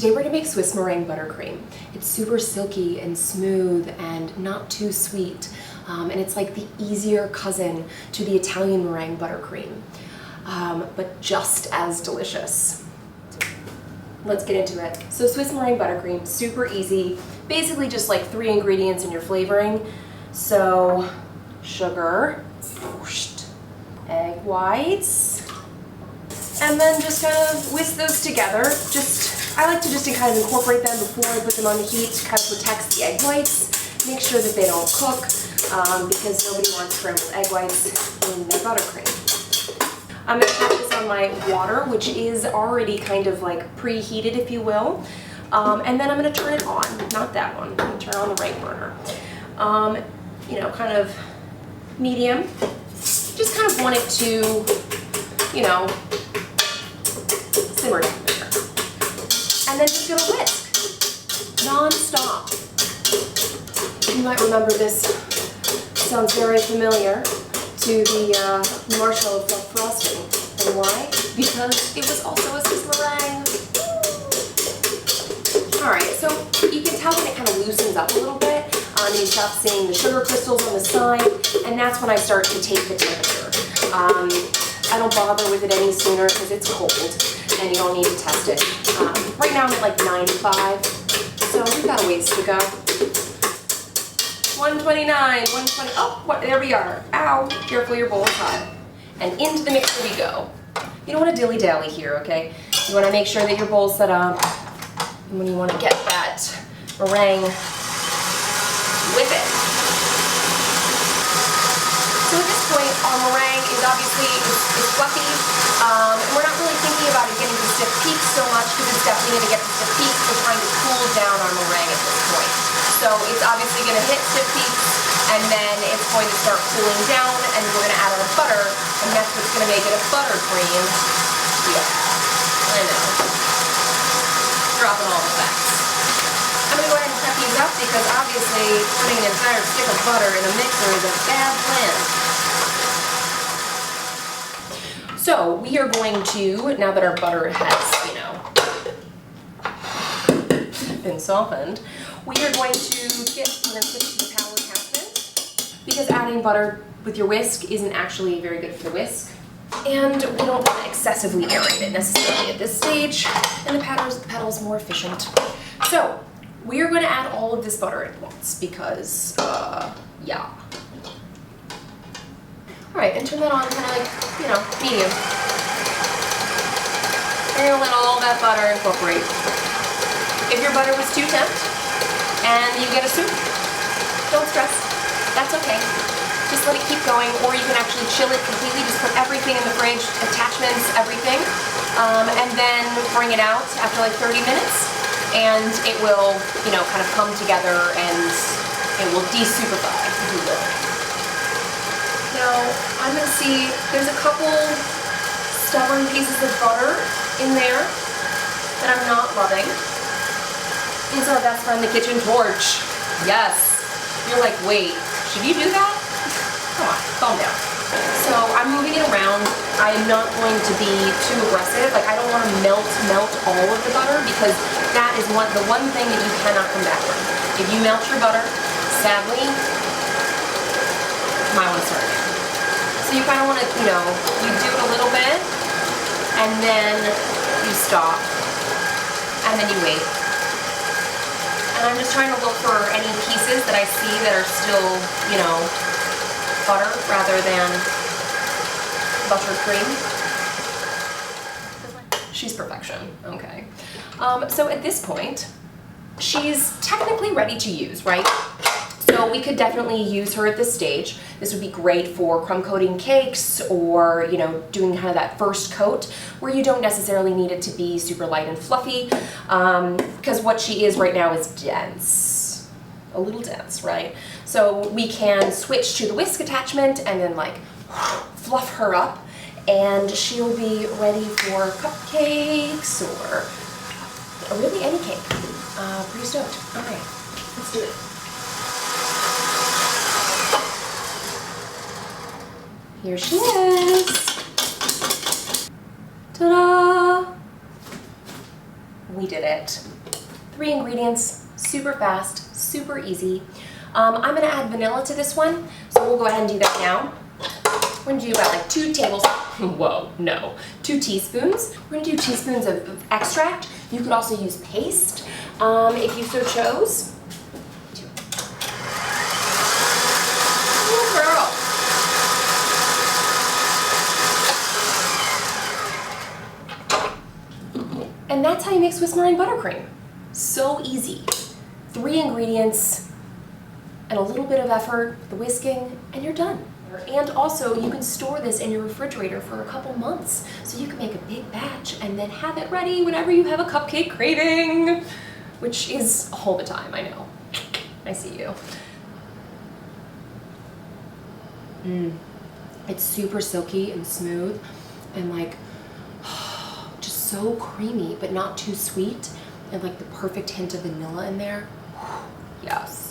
Today we're gonna make Swiss meringue buttercream. It's super silky and smooth and not too sweet. And it's like the easier cousin to the Italian meringue buttercream, but just as delicious. Let's get into it. So Swiss meringue buttercream, super easy. Basically just like 3 ingredients in your flavoring. So sugar, egg whites, and then just kind of whisk those together. I like to just kind of incorporate them before I put them on the heat. Kind of protects the egg whites. Make sure that they don't cook because nobody wants scrambled egg whites in their buttercream. I'm going to put this on my water, which is already kind of like preheated, if you will. And then I'm going to turn it on. Not that one. I'm going to turn on the right burner. You know, kind of medium. Just kind of want it to, you know, simmer down there. And then just gonna whisk non-stop. You might remember this sounds very familiar to the marshmallow fluff frosting. And why? Because it was also a Swiss meringue. Alright, so you can tell when it kind of loosens up a little bit. You stop seeing the sugar crystals on the side, and that's when I start to take the temperature. I don't bother with it any sooner because it's cold and you don't need to test it. Right now I'm at like 95, so we've got a ways to go. 129, 120, oh, there we are. Ow, careful, your bowl is hot. And into the mixer we go. You don't want to dilly-dally here, okay? You want to make sure that your bowl's set up. And when you want to get that meringue, whip it. So at this point, our meringue is obviously fluffy. We're not really thinking about it getting to stiff peaks so much because it's definitely going to get to stiff peaks. We're trying to cool down our meringue at this point. So it's obviously going to hit stiff peaks, and then it's going to start cooling down, and we're going to add our butter, and that's what's going to make it a buttercream. Yeah, I know. Dropping all the facts. I'm going to go ahead and cut these up because obviously putting an entire stick of butter in a mixer is a bad plan. So we are going to, now that our butter has, you know, been softened, we are going to switch to the paddle attachment because adding butter with your whisk isn't actually very good for the whisk. And we don't want to excessively aerate it necessarily at this stage, and the paddle's more efficient. So we are going to add all of this butter at once because, yeah. Alright, and turn that on kind of like, you know, medium. And you'll let all that butter incorporate. If your butter was too temp and you get a soup, don't stress. That's okay. Just let it keep going, or you can actually chill it completely. Just put everything in the fridge, attachments, everything, and then bring it out after like 30 minutes. And it will, you know, kind of come together and it will de-superfy, if you will. Now, I'm going to see, there's a couple stubborn pieces of butter in there that I'm not loving. Is our best friend, the kitchen torch. Yes. You're like, wait, should you do that? Come on, calm down. So I'm moving it around. I am not going to be too aggressive. Like, I don't want to melt all of the butter because that is the one thing that you cannot come back from. If you melt your butter, sadly, you might want to start again. So you kind of want to, you know, you do it a little bit, and then you stop, and then you wait. And I'm just trying to look for any pieces that I see that are still, you know, butter rather than buttercream. She's perfection. Okay. So at this point, she's technically ready to use, right? So we could definitely use her at this stage. This would be great for crumb coating cakes or, you know, doing kind of that first coat where you don't necessarily need it to be super light and fluffy because what she is right now is dense. A little dense, right? So we can switch to the whisk attachment and then like fluff her up and she'll be ready for cupcakes or really any cake. Pretty stoked. All right, let's do it. Here she is. Ta-da! We did it. 3 ingredients, super fast, super easy. I'm gonna add vanilla to this one, so we'll go ahead and do that now. We're gonna do about like 2 teaspoons. We're gonna do teaspoons of extract. You could also use paste, if you so chose. Ooh, girl. And that's how you make Swiss meringue buttercream. So easy. 3 ingredients and a little bit of effort, the whisking, and you're done. And also, you can store this in your refrigerator for a couple months, so you can make a big batch and then have it ready whenever you have a cupcake craving, which is all the time, I know. I see you. It's super silky and smooth and like just so creamy, but not too sweet, and like the perfect hint of vanilla in there. Yes.